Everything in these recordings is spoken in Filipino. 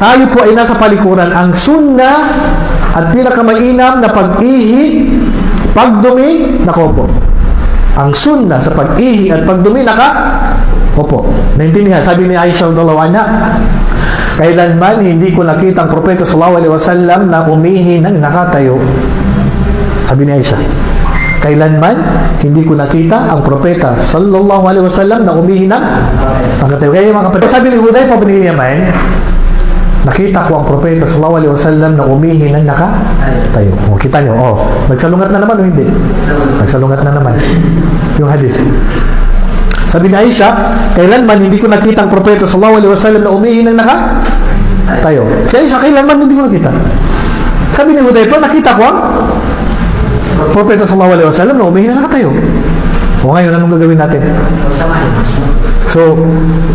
tayo po ay nasa palikuran. Ang sunnah at pinakamainam na pag-ihi, pagdumi, nakaupo. Ang sunnah sa pag-ihi at pagdumi, nakaupo. Naintindihan? Sabi ni Aisha radhiyallahu anha, kailanman hindi ko nakita ang propeta sallallahu alaihi wasallam na umihi ng nakatayo. Sabi ni Aisha, kailanman hindi ko nakita ang propeta sallallahu alaihi wasallam na umihi ng nakatayo. Kaya mga kapatid, sabi ni Hudayfa bin Yaman, nakita ko ang propeta sallallahu alaihi wasallam na umihi ng nakatayo. O, kita nyo, nagsalungat na naman o hindi? Nagsalungat na naman yung hadith. Sabi ni Aisha, kailanman hindi ko nakita ang propeta sallallahu alaihi wasallam na umihi ng nakatayo. Si Aisha, kailanman hindi ko nakita. Sabi ni Hudayfa, nakita ko ang propeta sallallahu alaihi wasallam na umihi ng nakatayo. O ngayon, anong gagawin natin? So,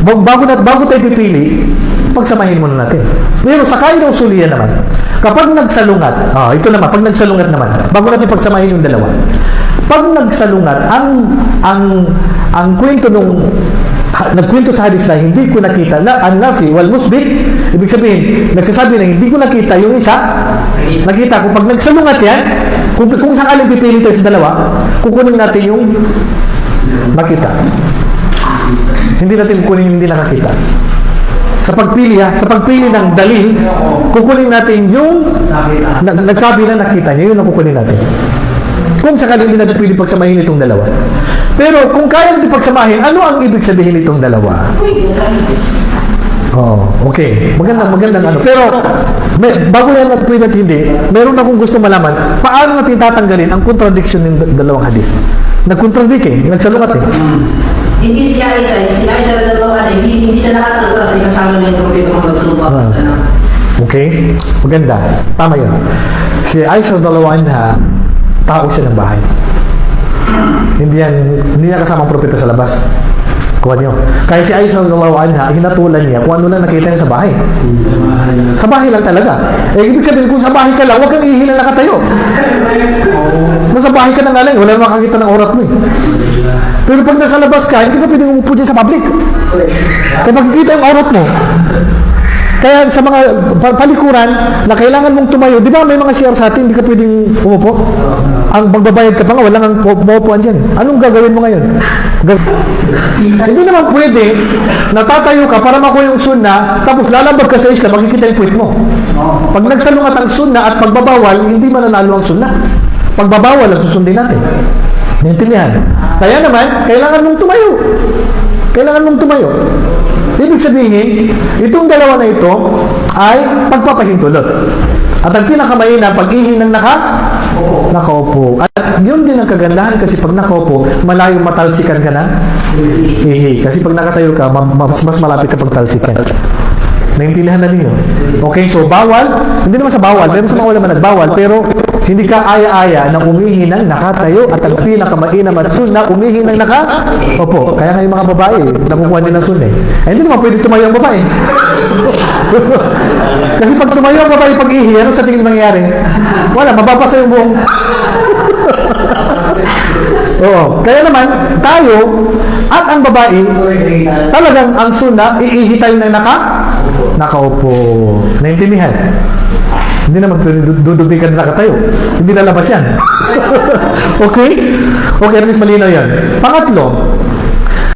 bago tayo pipili, pagsamahin muna natin. Pero sa kaidang usuliyan naman, kapag nagsalungat, ito naman, pag nagsalungat naman, bago natin pagsamahin yung dalawa, pag nagsalungat, ang kwento nung nagkwento sa hadis na hindi ko nakita na an-nafi wal musbit, ibig sabihin, nagsasabi na hindi ko nakita yung isa, nakita ko. Pag nagsalungat yan, kung sakaling pipili tayo sa dalawa, kukunin natin yung nakita. Hindi natin kukunin yung hindi nakakita. Sa pagpili ng dalil, kukunin natin yung nagsabi na nakita niya, yun ang kukunin natin. Kung sakaling hindi natin pwede pagsamahin itong dalawa. Pero kung kaya natin pagsamahin, ano ang ibig sabihin itong dalawa? Okay. Magandang ano. Pero, bago yan at pwede at hindi, meron akong gusto malaman, paano natin tatanggalin ang contradiction ng dalawang hadith? Nag-contradict nagsalungat Hindi si Aisha na dalawa hindi siya nakatagura sa kasama niya yung propeta Muhammad sallallahu alaihi wasallam. Okay? Maganda. Tama yun. Si Aisha dalawa anha, tao siya ng bahay. Hindi niya kasama ang propeta sa labas. Kuha niyo. Kaya si Aisha dalawa anha, hinatulan niya kung ano lang nakita niya sa bahay. Sa bahay lang talaga. Ibig sabihin, kung sa bahay ka lang, huwag kang ihina nakatayo. Nasa bahay ka na nga lang, wala naman makakita ng orat mo Pero pag nasa labas ka, hindi ka pwedeng umupo dyan sa public. Kaya makikita yung orat mo. Kaya sa mga palikuran na kailangan mong tumayo, di ba may mga CR sa atin, hindi ka pwedeng umupo? Ang magbabayad ka pa nga, wala kang umupuan dyan. Anong gagawin mo ngayon? Hindi naman pwede natatayo ka para makuha yung sunnah, tapos lalabag ka sa Islam, makikita yung puwit mo. Pag nagsalungat ang sunnah at pagbabawal, hindi mananalo ang sunnah. Pagbabawal ang susundin natin. Naintindihan? Kaya naman, kailangan mong tumayo. Kailangan mong tumayo. Ibig sabihin, itong dalawa na ito ay pagpapahintulot. At ang pinakamaina, pag-ihi ng nakaupo. At yun din ang kagandahan kasi pag nakaupo, malayo matalsikan ka na ihi. Kasi pag nakatayo ka, mas malapit sa pagtalsikan. Naintindihan na ninyo? Okay, so bawal. Hindi naman sa bawal. Meron sa mga wala man nagbawal. Pero hindi ka aya-aya na umihi ng nakatayo at ang pinakamainam at sunnah, umihi ng nakaupo. Kaya nga yung mga babae, nakukuha din ng sunnah. Hindi naman pwede tumayo ang babae. Kasi pag tumayo ang babae pag-ihi, ano sa tingin mangyayari? Wala, mababasa yung buong. Kaya naman, tayo at ang babae, talagang ang sunnah, iihi tayo ng nakaupo. Naintindihan? Hindi naman dudubi ka na nakatayo. Hindi lalabas yan. Okay? Okay, at least malinaw yan. Pangatlo,